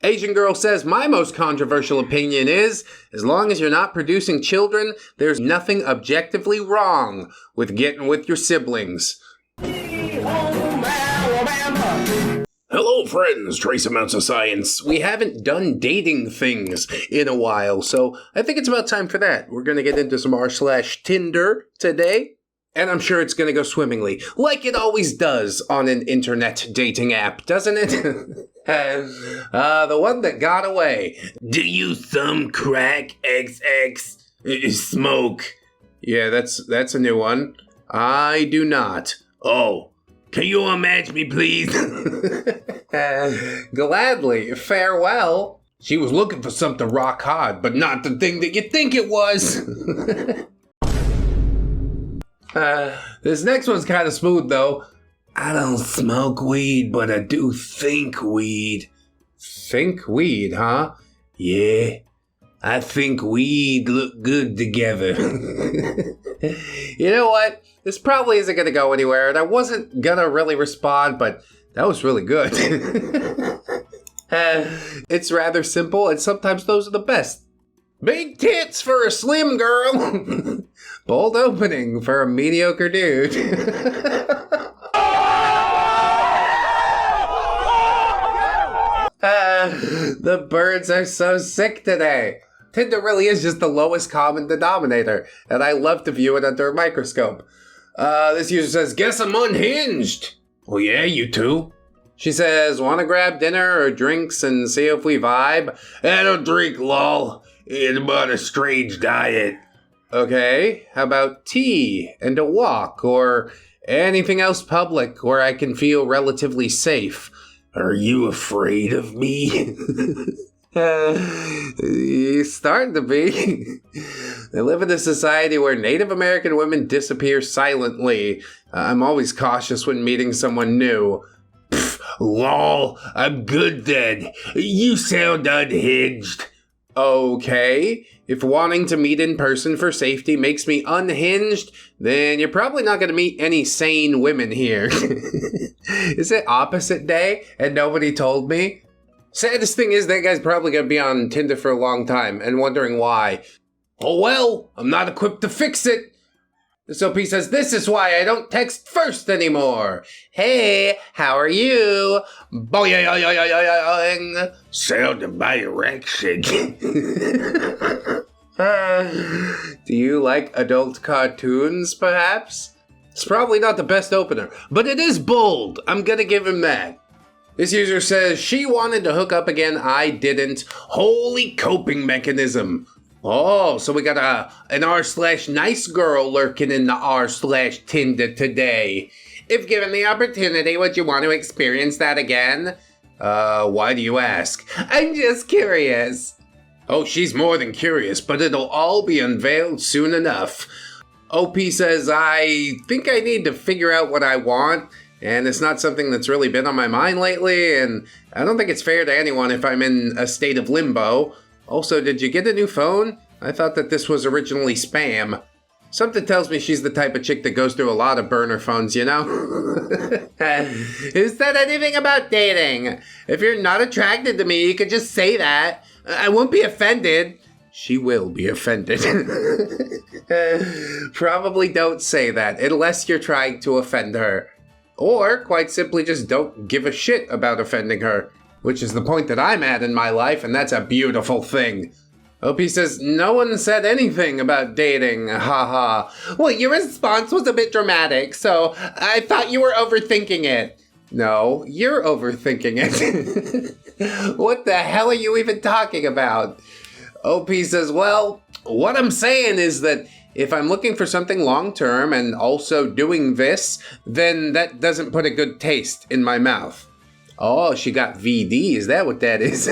Asian girl says, my most controversial opinion is, as long as you're not producing children, there's nothing objectively wrong with getting with your siblings. Hello friends, trace amounts of science. We haven't done dating things in a while, so I think it's about time for that. We're going to get into some r/Tinder today, and I'm sure it's going to go swimmingly, like it always does on an internet dating app, doesn't it? The one that got away. Do you thumb crack XX? Smoke. Yeah, that's a new one. I do not. Oh. Can you unmatch me, please? Gladly. Farewell. She was looking for something rock hard, but not the thing that you think it was. This next one's kind of smooth, though. I don't smoke weed, but I do think weed. Think weed, huh? Yeah. I think we'd look good together. You know what? This probably isn't going to go anywhere, and I wasn't going to really respond, but that was really good. It's rather simple, and sometimes those are the best. Big tits for a slim girl. Bold opening for a mediocre dude. The birds are so sick today. Tinder really is just the lowest common denominator, and I love to view it under a microscope. This user says, guess I'm unhinged. Well, yeah, you too. She says, want to grab dinner or drinks and see if we vibe? I don't drink, lol. It's about a strange diet. Okay, how about tea and a walk or anything else public where I can feel relatively safe? Are you afraid of me? You're starting to be. I live in a society where Native American women disappear silently. I'm always cautious when meeting someone new. Pfft, lol, I'm good then. You sound unhinged. Okay, if wanting to meet in person for safety makes me unhinged, then you're probably not going to meet any sane women here. Is it opposite day and nobody told me? Saddest thing is that guy's probably going to be on Tinder for a long time and wondering why. Oh well, I'm not equipped to fix it. This OP says, this is why I don't text first anymore. Hey, how are you? Boing. Sound by erection. Do you like adult cartoons, perhaps? It's probably not the best opener, but it is bold. I'm gonna give him that. This user says, she wanted to hook up again, I didn't. Holy coping mechanism. Oh, so we got an r/nice girl lurking in the r/Tinder today. If given the opportunity, would you want to experience that again? Why do you ask? I'm just curious. Oh, she's more than curious, but it'll all be unveiled soon enough. OP says, I think I need to figure out what I want. And it's not something that's really been on my mind lately, and I don't think it's fair to anyone if I'm in a state of limbo. Also, did you get a new phone? I thought that this was originally spam. Something tells me she's the type of chick that goes through a lot of burner phones, you know? Who said anything about dating? If you're not attracted to me, you could just say that. I won't be offended. She will be offended. Probably don't say that, unless you're trying to offend her. Or, quite simply, just don't give a shit about offending her. Which is the point that I'm at in my life, and that's a beautiful thing. OP says, no one said anything about dating, haha. Well, your response was a bit dramatic, so I thought you were overthinking it. No, you're overthinking it. What the hell are you even talking about? OP says, well, what I'm saying is that if I'm looking for something long-term and also doing this, then that doesn't put a good taste in my mouth. Oh, she got VD, is that what that is?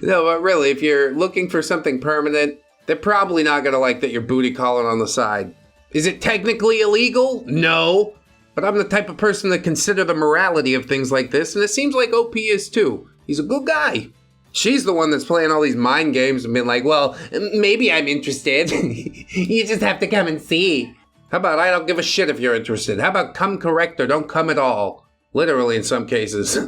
No, but really, if you're looking for something permanent, they're probably not going to like that you're booty calling on the side. Is it technically illegal? No. But I'm the type of person that consider the morality of things like this, and it seems like OP is too. He's a good guy. She's the one that's playing all these mind games and being like, well, maybe I'm interested. You just have to come and see. How about I don't give a shit if you're interested? How about come correct or don't come at all? Literally in some cases.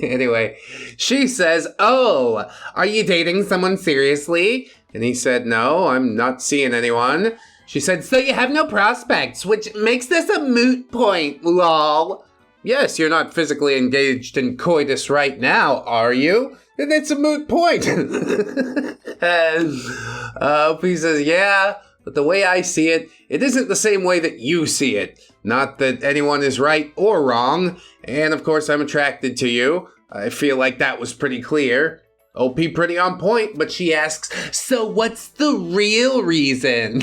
Anyway, she says, "Oh, are you dating someone seriously?" And he said, "No, I'm not seeing anyone." She said, "So you have no prospects, which makes this a moot point, lol." "Yes, you're not physically engaged in coitus right now, are you?" "And it's a moot point." And he says, "Yeah, but the way I see it, it isn't the same way that you see it. Not that anyone is right or wrong. And of course, I'm attracted to you. I feel like that was pretty clear." OP pretty on point, but she asks, "So what's the real reason?"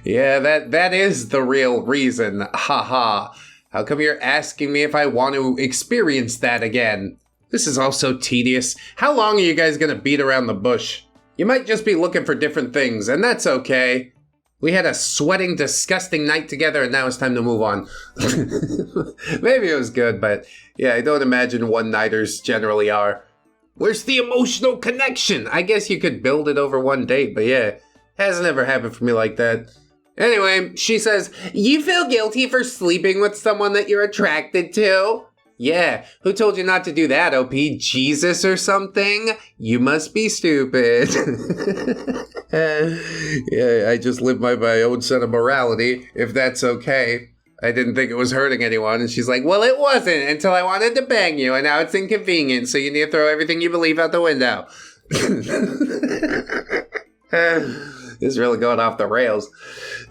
Yeah, that is the real reason. Haha. How come you're asking me if I want to experience that again? This is all so tedious. How long are you guys gonna beat around the bush? You might just be looking for different things, and that's okay. We had a sweating, disgusting night together, and now it's time to move on. Maybe it was good, but yeah, I don't imagine one-nighters generally are. Where's the emotional connection? I guess you could build it over one date, but yeah, hasn't ever happened for me like that. Anyway, she says, "You feel guilty for sleeping with someone that you're attracted to?" "Yeah, who told you not to do that, OP? Jesus or something? You must be stupid." Yeah, I just live by my own set of morality, if that's okay. I didn't think it was hurting anyone. And she's like, "Well, it wasn't until I wanted to bang you, and now it's inconvenient, so you need to throw everything you believe out the window." This is really going off the rails.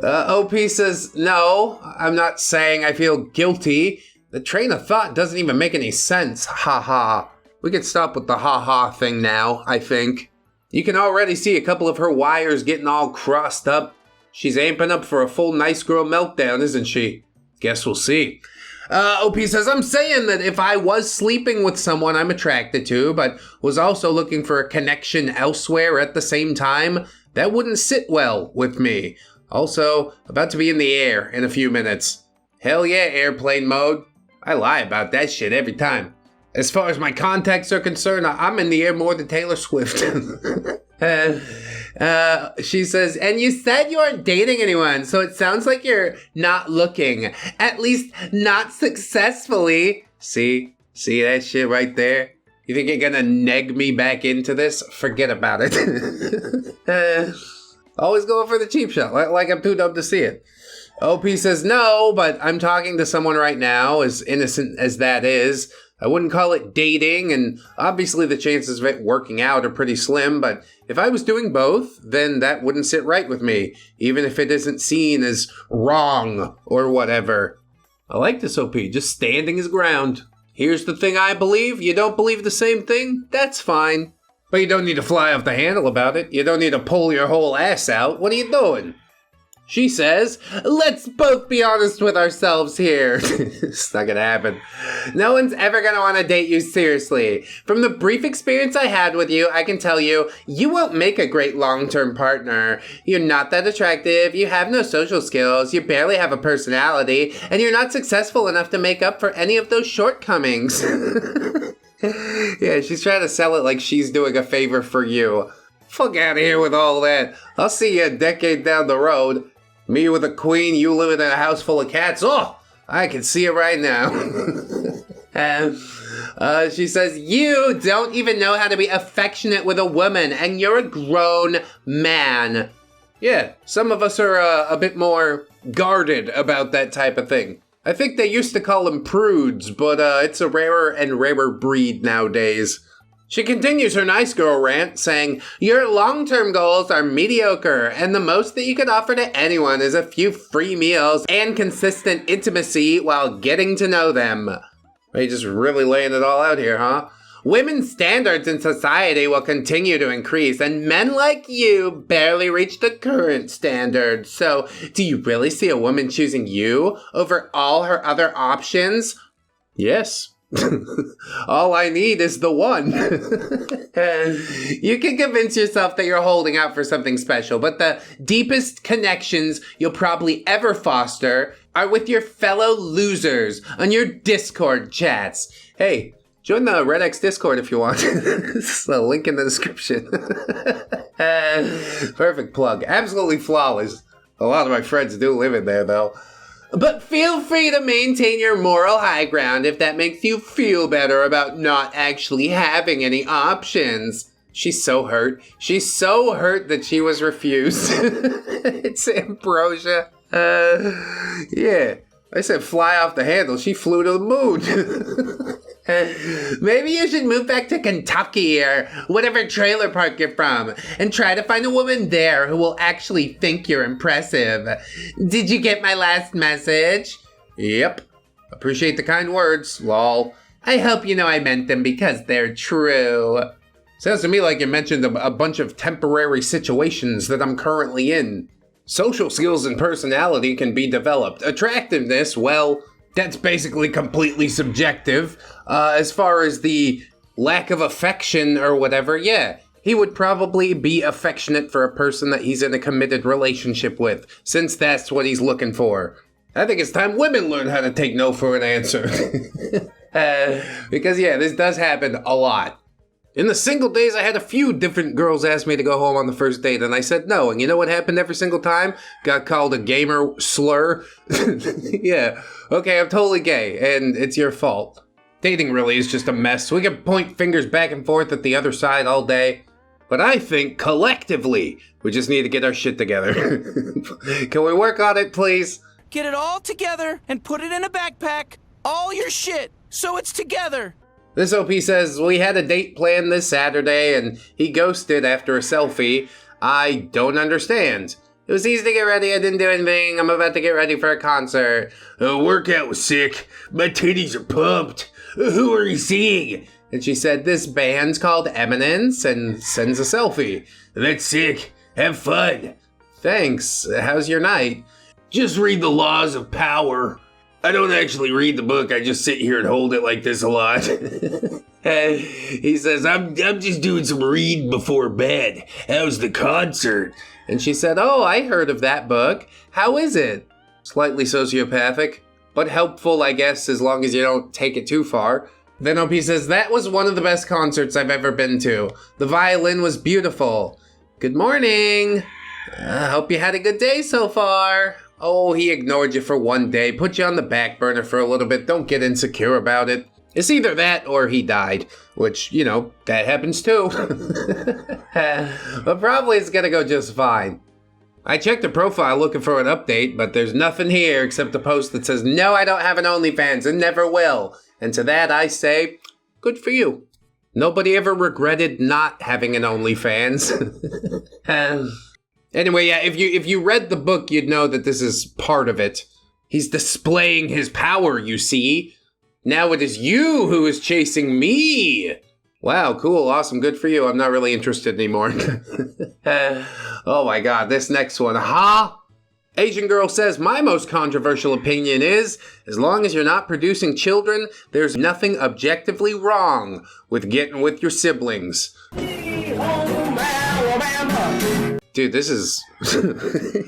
OP says, "No, I'm not saying I feel guilty. The train of thought doesn't even make any sense. Ha. We could stop with the ha thing now, I think. You can already see a couple of her wires getting all crossed up. She's amping up for a full nice girl meltdown, isn't she? Guess we'll see." OP says, "I'm saying that if I was sleeping with someone I'm attracted to, but was also looking for a connection elsewhere at the same time, that wouldn't sit well with me. Also, about to be in the air in a few minutes. Hell yeah, airplane mode. I lie about that shit every time. As far as my contacts are concerned, I'm in the air more than Taylor Swift." She says, "And you said you aren't dating anyone, so it sounds like you're not looking. At least not successfully." See that shit right there? You think you're gonna neg me back into this? Forget about it. Always going for the cheap shot, like I'm too dumb to see it. OP says, "No, but I'm talking to someone right now, as innocent as that is. I wouldn't call it dating, and obviously the chances of it working out are pretty slim, but if I was doing both, then that wouldn't sit right with me, even if it isn't seen as wrong or whatever." I like this OP, just standing his ground. Here's the thing I believe. You don't believe the same thing? That's fine. But you don't need to fly off the handle about it. You don't need to pull your whole ass out. What are you doing? She says, "Let's both be honest with ourselves here." It's not gonna happen. "No one's ever gonna want to date you seriously. From the brief experience I had with you, I can tell you, you won't make a great long-term partner. You're not that attractive, you have no social skills, you barely have a personality, and you're not successful enough to make up for any of those shortcomings." Yeah, she's trying to sell it like she's doing a favor for you. Fuck out of here with all that. I'll see you a decade down the road. Me with a queen, you living in a house full of cats. Oh, I can see it right now. And she says, "You don't even know how to be affectionate with a woman, and you're a grown man." Yeah, some of us are a bit more guarded about that type of thing. I think they used to call them prudes, but it's a rarer and rarer breed nowadays. She continues her nice girl rant, saying, "Your long-term goals are mediocre, and the most that you could offer to anyone is a few free meals and consistent intimacy while getting to know them." Are you just really laying it all out here, huh? "Women's standards in society will continue to increase, and men like you barely reach the current standard. So, do you really see a woman choosing you over all her other options?" Yes. All I need is the one. You can convince yourself that you're holding out for something special, but the deepest connections you'll probably ever foster are with your fellow losers on your Discord chats. Hey, join the ReddX Discord if you want. There's a link in the description. Perfect plug. Absolutely flawless. A lot of my friends do live in there, though. But feel free to maintain your moral high ground if that makes you feel better about not actually having any options. She's so hurt. She's so hurt that she was refused. It's Ambrosia. Yeah. I said fly off the handle. She flew to the moon. Maybe you should move back to Kentucky or whatever trailer park you're from and try to find a woman there who will actually think you're impressive. Did you get my last message? Yep. Appreciate the kind words, lol. I hope you know I meant them because they're true. Sounds to me like you mentioned a bunch of temporary situations that I'm currently in. Social skills and personality can be developed. Attractiveness, well, that's basically completely subjective. As far as the lack of affection or whatever, yeah, he would probably be affectionate for a person that he's in a committed relationship with, since that's what he's looking for. I think it's time women learn how to take no for an answer. Because, yeah, this does happen a lot. In the single days, I had a few different girls ask me to go home on the first date, and I said no. And you know what happened every single time? Got called a gamer slur. Yeah, okay, I'm totally gay, and it's your fault. Dating really is just a mess. We can point fingers back and forth at the other side all day. But I think, collectively, we just need to get our shit together. Can we work on it, please? Get it all together and put it in a backpack. All your shit, so it's together. This OP says, we had a date planned this Saturday and he ghosted after a selfie. I don't understand. It was easy to get ready, I didn't do anything, I'm about to get ready for a concert. Workout was sick, my titties are pumped. Who are you seeing? And she said, this band's called Eminence, and sends a selfie. That's sick, have fun. Thanks, how's your night? Just read the laws of power. I don't actually read the book, I just sit here and hold it like this a lot. He says, I'm just doing some reading before bed. How's the concert? And she said, oh, I heard of that book. How is it? Slightly sociopathic, but helpful, I guess, as long as you don't take it too far. Then OP says, that was one of the best concerts I've ever been to. The violin was beautiful. Good morning. Hope you had a good day so far. Oh, he ignored you for one day, put you on the back burner for a little bit, don't get insecure about it. It's either that or he died, which, you know, that happens too. But probably it's gonna go just fine. I checked the profile looking for an update, but there's nothing here except a post that says, no, I don't have an OnlyFans and never will. And to that I say, good for you. Nobody ever regretted not having an OnlyFans. Anyway, yeah, if you read the book, you'd know that this is part of it. He's displaying his power, you see. Now it is you who is chasing me. Wow, cool, awesome, good for you. I'm not really interested anymore. Oh my god, this next one, huh? Asian girl says, my most controversial opinion is, as long as you're not producing children, there's nothing objectively wrong with getting with your siblings. Dude, this is...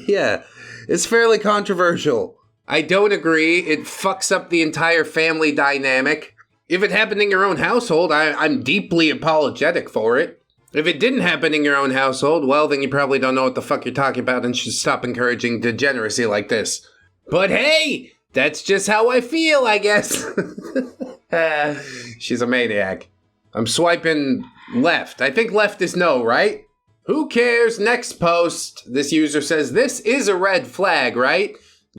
yeah, it's fairly controversial. I don't agree. It fucks up the entire family dynamic. If it happened in your own household, I'm deeply apologetic for it. If it didn't happen in your own household, well, then you probably don't know what the fuck you're talking about and should stop encouraging degeneracy like this. But hey, that's just how I feel, I guess. She's a maniac. I'm swiping left. I think left is no, right? Who cares? Next post. This user says, this is a red flag, right?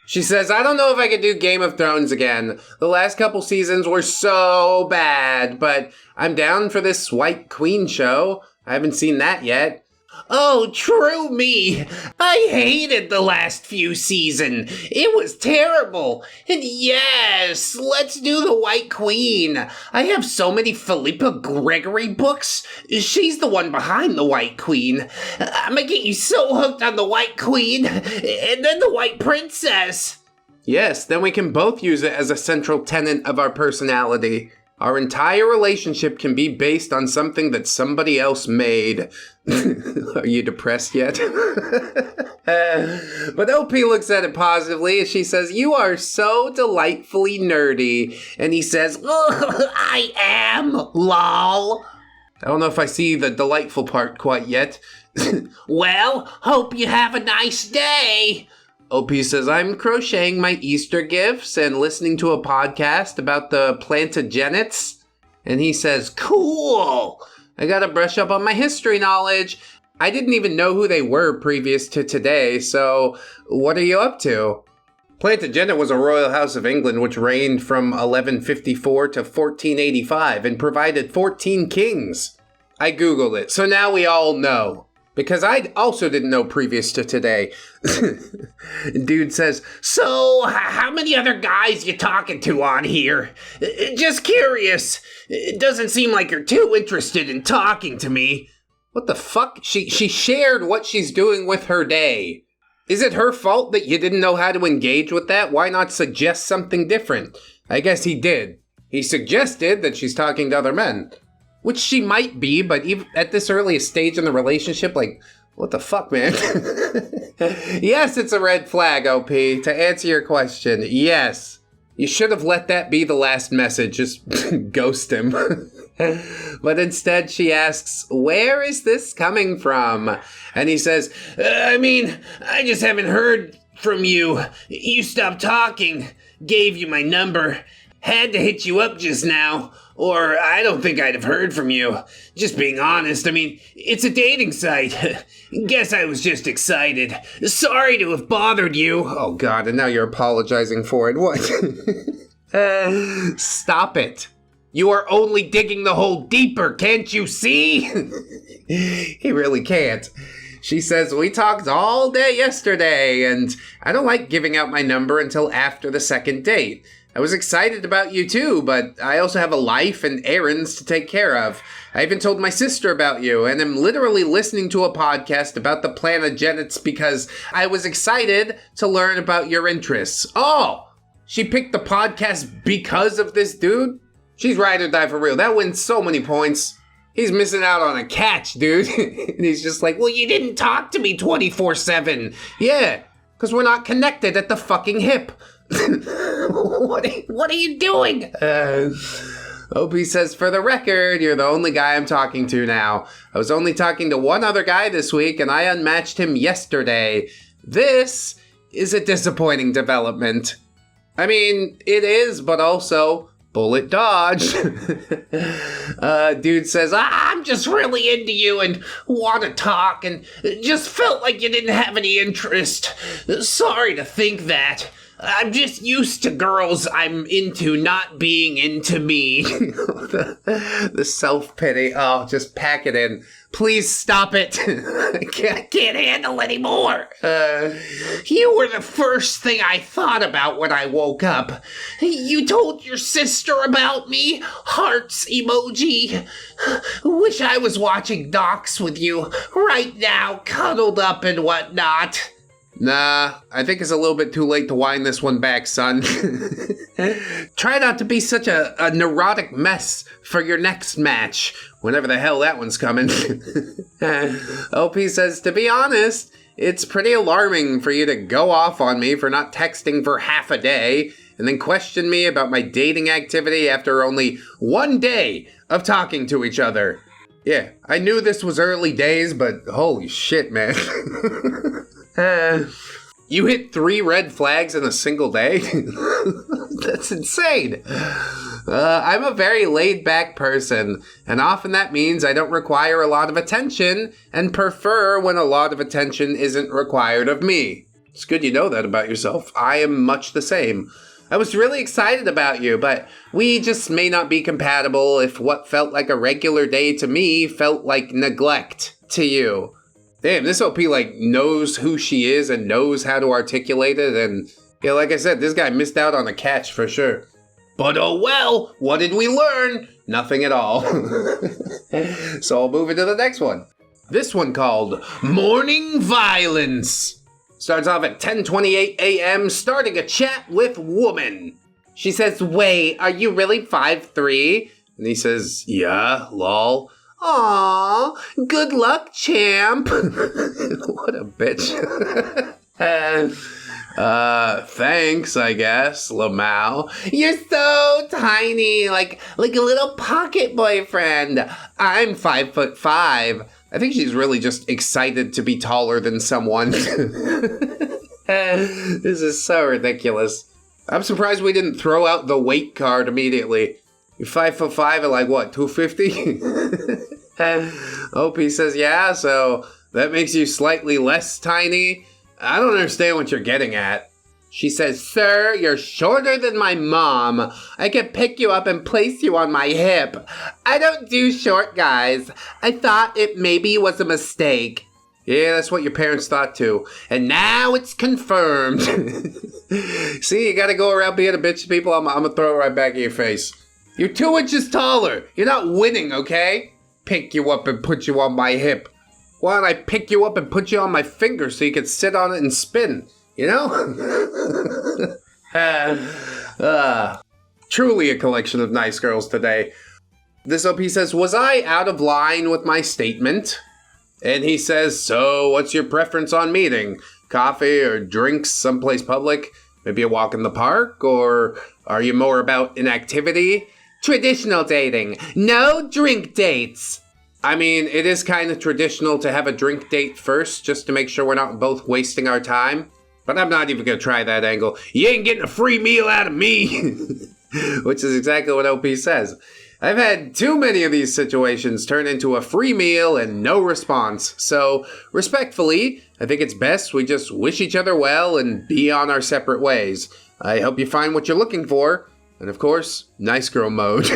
She says, I don't know if I could do Game of Thrones again. The last couple seasons were so bad, but I'm down for this White Queen show. I haven't seen that yet. Oh, true me. I hated the last few seasons. It was terrible. And yes, let's do the White Queen. I have so many Philippa Gregory books. She's the one behind the White Queen. I'm gonna get you so hooked on the White Queen and then the White Princess. Yes, then we can both use it as a central tenet of our personality. Our entire relationship can be based on something that somebody else made. Are you depressed yet? But OP looks at it positively as she says, you are so delightfully nerdy. And he says, oh, I am, lol. I don't know if I see the delightful part quite yet. Well, hope you have a nice day. OP says, I'm crocheting my Easter gifts and listening to a podcast about the plantagenets. And he says, cool. I gotta brush up on my history knowledge. I didn't even know who they were previous to today, so what are you up to? Plantagenet was a royal house of England which reigned from 1154 to 1485 and provided 14 kings. I googled it, so now we all know. Because I also didn't know previous to today. Dude says, so how many other guys you talking to on here? Just curious. It doesn't seem like you're too interested in talking to me. What the fuck? She shared what she's doing with her day. Is it her fault that you didn't know how to engage with that? Why not suggest something different? I guess he did. He suggested that she's talking to other men. Which she might be, but even at this earliest stage in the relationship, like, what the fuck, man? Yes, it's a red flag, OP. To answer your question, yes. You should have let that be the last message. Just ghost him. But instead she asks, where is this coming from? And he says, I just haven't heard from you. You stopped talking. Gave you my number. Had to hit you up just now. Or I don't think I'd have heard from you. Just being honest, it's a dating site. Guess I was just excited. Sorry to have bothered you. Oh god, and now you're apologizing for it. What? Stop it. You are only digging the hole deeper, can't you see? He really can't. She says, we talked all day yesterday, and I don't like giving out my number until after the second date. I was excited about you too, but I also have a life and errands to take care of. I even told my sister about you, and am literally listening to a podcast about the plantagenets because I was excited to learn about your interests. Oh, she picked the podcast because of this dude? She's ride or die for real. That wins so many points. He's missing out on a catch, dude. And he's just like, well, you didn't talk to me 24/7. Yeah, because we're not connected at the fucking hip. What are you doing? OP says, for the record, you're the only guy I'm talking to now. I was only talking to one other guy this week, and I unmatched him yesterday. This is a disappointing development. It is, but also bullet dodge. Dude says, I'm just really into you and want to talk and just felt like you didn't have any interest. Sorry to think that. I'm just used to girls I'm into not being into me. The self-pity. Oh, just pack it in. Please stop it. I can't handle anymore. You were the first thing I thought about when I woke up. You told your sister about me? Hearts emoji. Wish I was watching docs with you right now, cuddled up and whatnot. Nah, I think it's a little bit too late to wind this one back, son. Try not to be such a neurotic mess for your next match, whenever the hell that one's coming. OP says, to be honest, it's pretty alarming for you to go off on me for not texting for half a day, and then question me about my dating activity after only one day of talking to each other. Yeah, I knew this was early days, but holy shit, man. You hit 3 red flags in a single day? That's insane. I'm a very laid-back person, and often that means I don't require a lot of attention and prefer when a lot of attention isn't required of me. It's good you know that about yourself. I am much the same. I was really excited about you, but we just may not be compatible if what felt like a regular day to me felt like neglect to you. Damn, this OP, knows who she is and knows how to articulate it, and, like I said, this guy missed out on a catch for sure. But oh well, what did we learn? Nothing at all. So I'll move into the next one. This one called Morning Violence. Starts off at 10:28 a.m., starting a chat with woman. She says, wait, are you really 5'3"? And he says, yeah, lol. Aww, good luck, champ. What a bitch. Thanks, I guess, Lamau. You're so tiny, like a little pocket boyfriend. I'm 5'5". I think she's really just excited to be taller than someone. This is so ridiculous. I'm surprised we didn't throw out the weight card immediately. You're 5'5" at like what, 250? OP says, yeah, so that makes you slightly less tiny. I don't understand what you're getting at. She says, sir, you're shorter than my mom. I can pick you up and place you on my hip. I don't do short guys. I thought it maybe was a mistake. Yeah, that's what your parents thought too. And now it's confirmed. See, you gotta go around being a bitch to people. I'm gonna throw it right back in your face. You're 2 inches taller. You're not winning, okay? Pick you up and put you on my hip. Why don't I pick you up and put you on my finger so you can sit on it and spin? You know? Truly a collection of nice girls today. This OP says, was I out of line with my statement? And he says, so what's your preference on meeting? Coffee or drinks someplace public? Maybe a walk in the park? Or are you more about an activity? Traditional dating. No drink dates. I mean, it is kind of traditional to have a drink date first, just to make sure we're not both wasting our time. But I'm not even going to try that angle. You ain't getting a free meal out of me. Which is exactly what OP says. I've had too many of these situations turn into a free meal and no response. So, respectfully, I think it's best we just wish each other well and be on our separate ways. I hope you find what you're looking for. And of course, nice girl mode.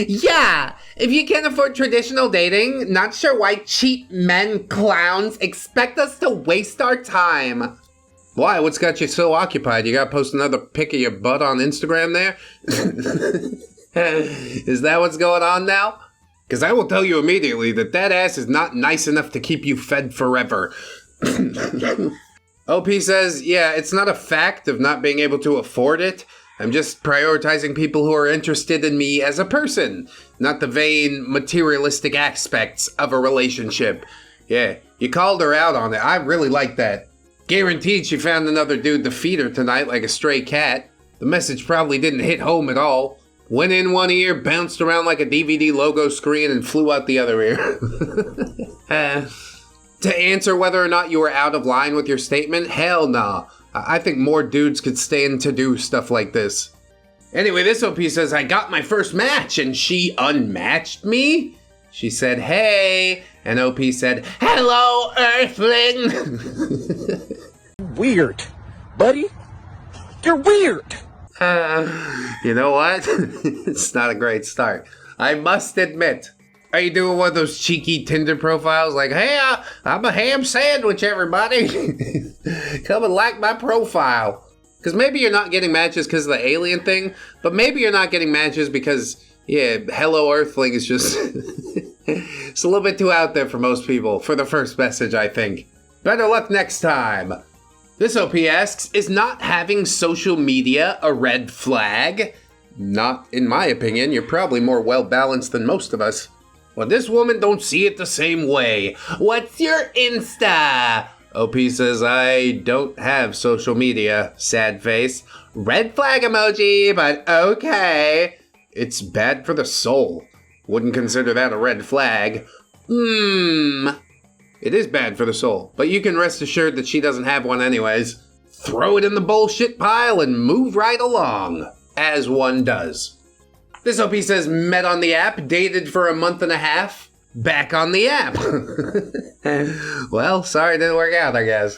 Yeah, if you can't afford traditional dating, not sure why cheap men clowns expect us to waste our time. Why? What's got you so occupied? You gotta post another pic of your butt on Instagram there? Is that what's going on now? Because I will tell you immediately that ass is not nice enough to keep you fed forever. OP says, yeah, it's not a fact of not being able to afford it. I'm just prioritizing people who are interested in me as a person, not the vain, materialistic aspects of a relationship. Yeah, you called her out on it. I really like that. Guaranteed she found another dude to feed her tonight like a stray cat. The message probably didn't hit home at all. Went in one ear, bounced around like a DVD logo screen, and flew out the other ear. To answer whether or not you were out of line with your statement, hell nah. I think more dudes could stand to do stuff like this. Anyway, this OP says, I got my first match and she unmatched me? She said, hey, and OP said, hello, Earthling. Weird. Buddy, you're weird. You know what? It's not a great start. I must admit. Are you doing one of those cheeky Tinder profiles? Like, hey, I'm a ham sandwich, everybody. Come and like my profile. Because maybe you're not getting matches because of the alien thing, but maybe you're not getting matches because, yeah, hello Earthling is just... it's a little bit too out there for most people for the first message, I think. Better luck next time. This OP asks, is not having social media a red flag? Not in my opinion. You're probably more well-balanced than most of us. Well, this woman don't see it the same way. What's your Insta? OP says, I don't have social media. Sad face. Red flag emoji, but okay. It's bad for the soul. Wouldn't consider that a red flag. It is bad for the soul, but you can rest assured that she doesn't have one anyways. Throw it in the bullshit pile and move right along, as one does. This OP says, met on the app, dated for a month and a half, back on the app. Well, sorry it didn't work out, I guess.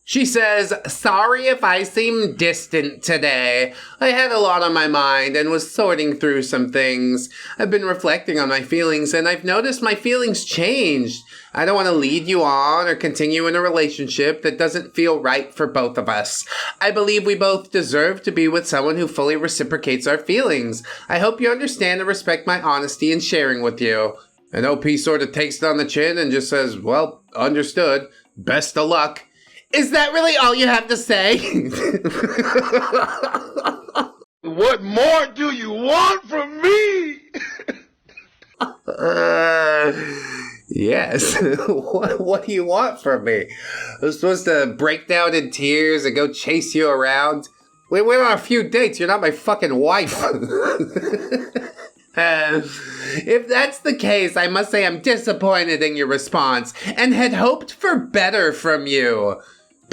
She says, sorry if I seem distant today. I had a lot on my mind and was sorting through some things. I've been reflecting on my feelings and I've noticed my feelings changed. I don't want to lead you on or continue in a relationship that doesn't feel right for both of us. I believe we both deserve to be with someone who fully reciprocates our feelings. I hope you understand and respect my honesty in sharing with you. And OP sort of takes it on the chin and just says, well, understood. Best of luck. Is that really all you have to say? What more do you want from me? Yes. What do you want from me? I'm supposed to break down in tears and go chase you around? We went on a few dates. You're not my fucking wife. If that's the case, I must say I'm disappointed in your response and had hoped for better from you.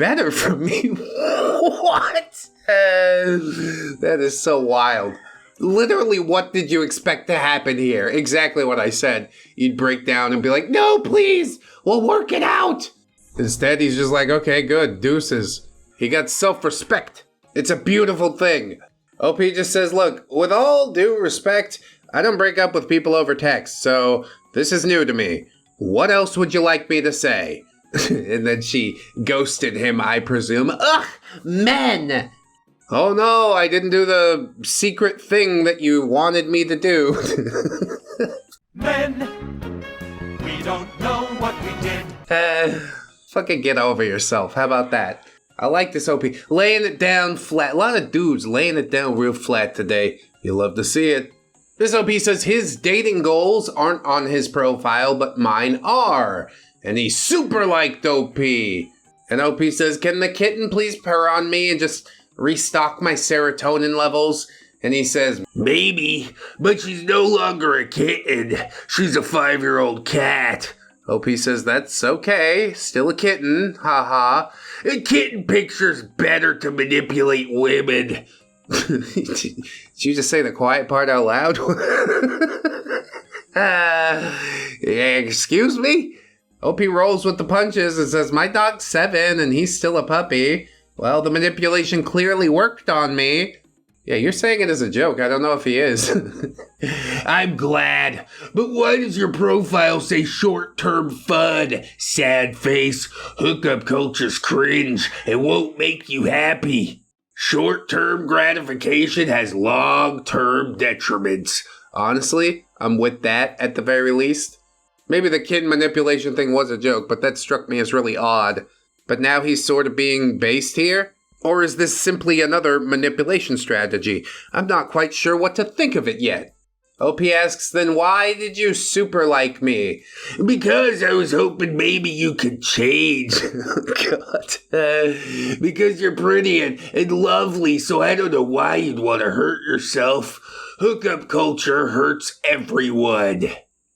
better for me. What? That is so wild. Literally, what did you expect to happen here? Exactly what I said. You'd break down and be like, no, please, we'll work it out. Instead, he's just like, okay, good, deuces. He got self-respect. It's a beautiful thing. OP just says, look, with all due respect, I don't break up with people over text, so this is new to me. What else would you like me to say? And then she ghosted him, I presume. Ugh, men! Oh no, I didn't do the secret thing that you wanted me to do. Men, we don't know what we did. Fucking get over yourself. How about that? I like this OP. Laying it down flat. A lot of dudes laying it down real flat today. You love to see it. This OP says his dating goals aren't on his profile, but mine are. And he super liked OP. And OP says, can the kitten please purr on me and just restock my serotonin levels? And he says, maybe, but she's no longer a kitten. She's a 5-year-old cat. OP says, that's okay. Still a kitten. Haha. A kitten picture's better to manipulate women. Did you just say the quiet part out loud? Excuse me? OP rolls with the punches and says, my dog's 7 and he's still a puppy. Well, the manipulation clearly worked on me. Yeah, you're saying it as a joke. I don't know if he is. I'm glad. But why does your profile say short-term fun? Sad face. Hookup culture's cringe. It won't make you happy. Short-term gratification has long-term detriments. Honestly, I'm with that at the very least. Maybe the kid manipulation thing was a joke, but that struck me as really odd. But now he's sort of being based here? Or is this simply another manipulation strategy? I'm not quite sure what to think of it yet. OP asks, then why did you super like me? Because I was hoping maybe you could change. God. Because you're pretty and lovely, so I don't know why you'd want to hurt yourself. Hookup culture hurts everyone.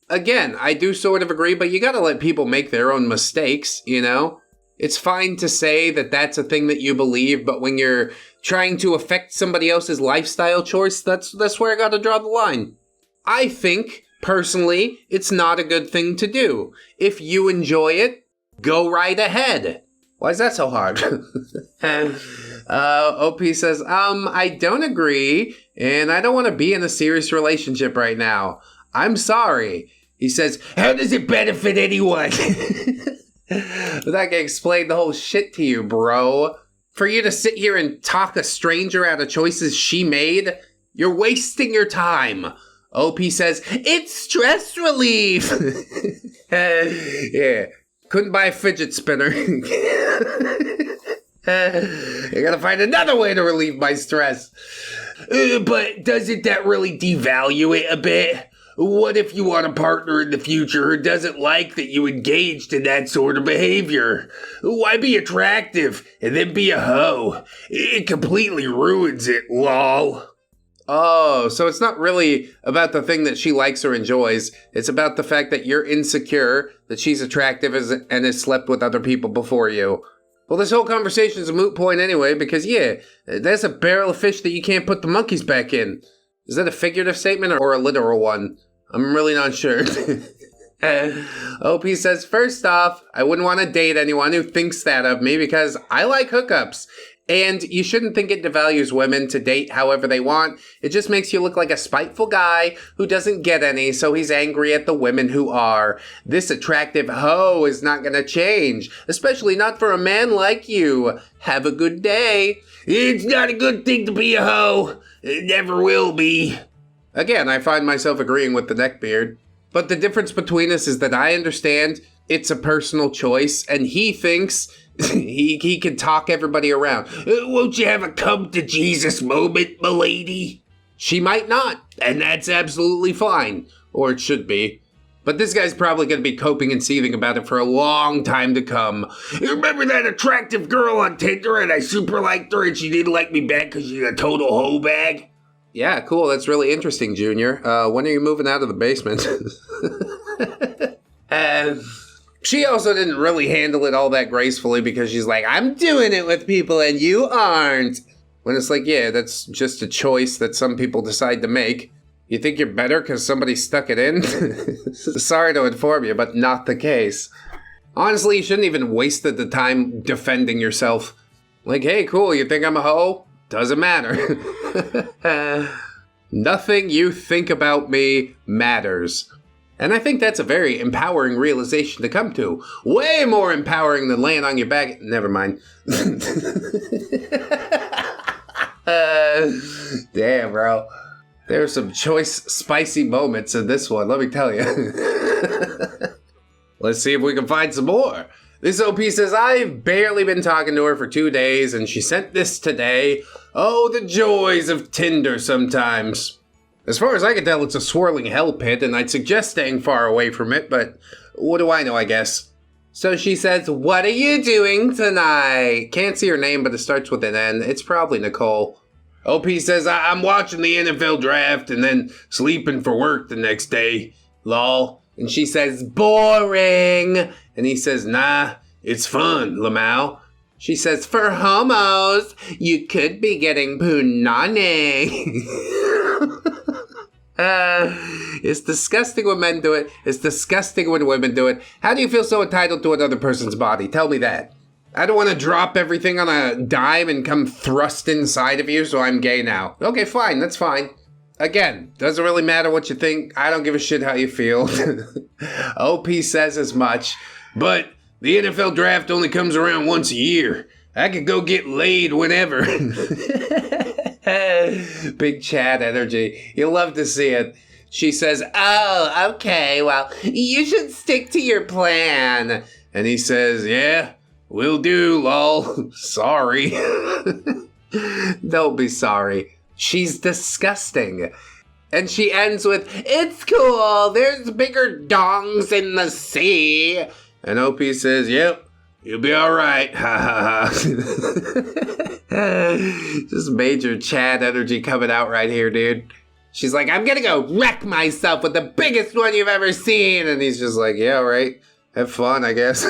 Again, I do sort of agree, but you gotta let people make their own mistakes, you know? It's fine to say that that's a thing that you believe, but when you're trying to affect somebody else's lifestyle choice, that's where I gotta draw the line. I think, personally, it's not a good thing to do. If you enjoy it, go right ahead. Why is that so hard? OP says, I don't agree, and I don't want to be in a serious relationship right now. I'm sorry. He says, how does it benefit anyone? That can explain the whole shit to you, bro. For you to sit here and talk a stranger out of choices she made, you're wasting your time. OP says, it's stress relief. Yeah, couldn't buy a fidget spinner. You gotta find another way to relieve my stress. But doesn't that really devalue it a bit? What if you want a partner in the future who doesn't like that you engaged in that sort of behavior? Why be attractive and then be a hoe? It completely ruins it, lol. Oh, so it's not really about the thing that she likes or enjoys. It's about the fact that you're insecure, that she's attractive and has slept with other people before you. Well, this whole conversation is a moot point anyway, because yeah, there's a barrel of fish that you can't put the monkeys back in. Is that a figurative statement or a literal one? I'm really not sure. OP says, first off, I wouldn't want to date anyone who thinks that of me because I like hookups. And you shouldn't think it devalues women to date however they want. It just makes you look like a spiteful guy who doesn't get any, so he's angry at the women who are. This attractive hoe is not gonna change, especially not for a man like you. Have a good day. It's not a good thing to be a hoe. It never will be. Again, I find myself agreeing with the neckbeard. But the difference between us is that I understand it's a personal choice, and he thinks he can talk everybody around. Won't you have a come to Jesus moment, milady? She might not, and that's absolutely fine. Or it should be. But this guy's probably going to be coping and seething about it for a long time to come. Remember that attractive girl on Tinder and I super liked her and she didn't like me back because she's a total hoe bag? Yeah, cool. That's really interesting, Junior. When are you moving out of the basement? She also didn't really handle it all that gracefully because she's like, I'm doing it with people and you aren't. When it's like, yeah, that's just a choice that some people decide to make. You think you're better because somebody stuck it in? Sorry to inform you, but not the case. Honestly, you shouldn't even wasted the time defending yourself. Like, hey, cool, you think I'm a hoe? Doesn't matter. Nothing you think about me matters. And I think that's a very empowering realization to come to. Way more empowering than laying on your back. Never mind. Damn, bro. There's some choice, spicy moments in this one, let me tell you. Let's see if we can find some more. This OP says, I've barely been talking to her for 2 days, and she sent this today. Oh, the joys of Tinder sometimes. As far as I can tell, it's a swirling hell pit, and I'd suggest staying far away from it, but what do I know, I guess. So she says, what are you doing tonight? Can't see her name, but it starts with an N. It's probably Nicole. OP says, I'm watching the NFL draft and then sleeping for work the next day. Lol. And she says, boring. And he says, nah, it's fun, Lamau. She says, for homos, you could be getting punani. It's disgusting when men do it. It's disgusting when women do it. How do you feel so entitled to another person's body? Tell me that. I don't want to drop everything on a dime and come thrust inside of you, so I'm gay now. Okay, fine. That's fine. Again, doesn't really matter what you think. I don't give a shit how you feel. OP says as much. But the NFL draft only comes around once a year. I could go get laid whenever. Big Chad energy. You'll love to see it. She says, oh, okay, well, you should stick to your plan. And he says, yeah, will do, lol. Sorry. Don't be sorry. She's disgusting. And she ends with, it's cool, there's bigger dongs in the sea. And OP says, yep, you'll be alright. Ha ha ha. Just major Chad energy coming out right here, dude. She's like, I'm gonna go wreck myself with the biggest one you've ever seen. And he's just like, yeah, right. Have fun, I guess.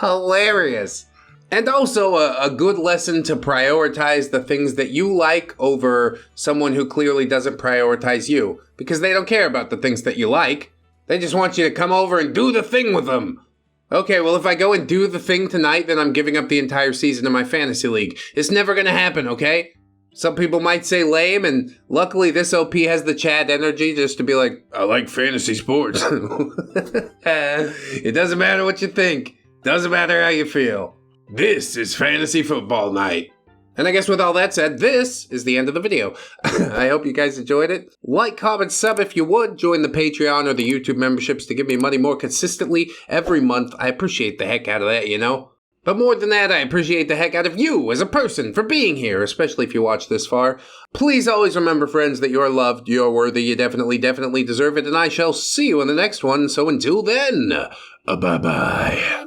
Hilarious. And also a good lesson to prioritize the things that you like over someone who clearly doesn't prioritize you. Because they don't care about the things that you like. They just want you to come over and do the thing with them. Okay, well, if I go and do the thing tonight, then I'm giving up the entire season of my fantasy league. It's never gonna happen, okay? Some people might say lame, and luckily this OP has the Chad energy just to be like, I like fantasy sports. It doesn't matter what you think. Doesn't matter how you feel. This is fantasy football night. And I guess with all that said, this is the end of the video. I hope you guys enjoyed it. Like, comment, sub if you would. Join the Patreon or the YouTube memberships to give me money more consistently every month. I appreciate the heck out of that, you know? But more than that, I appreciate the heck out of you as a person for being here, especially if you watch this far. Please always remember, friends, that you're loved, you're worthy, you definitely deserve it, and I shall see you in the next one. So until then, bye-bye.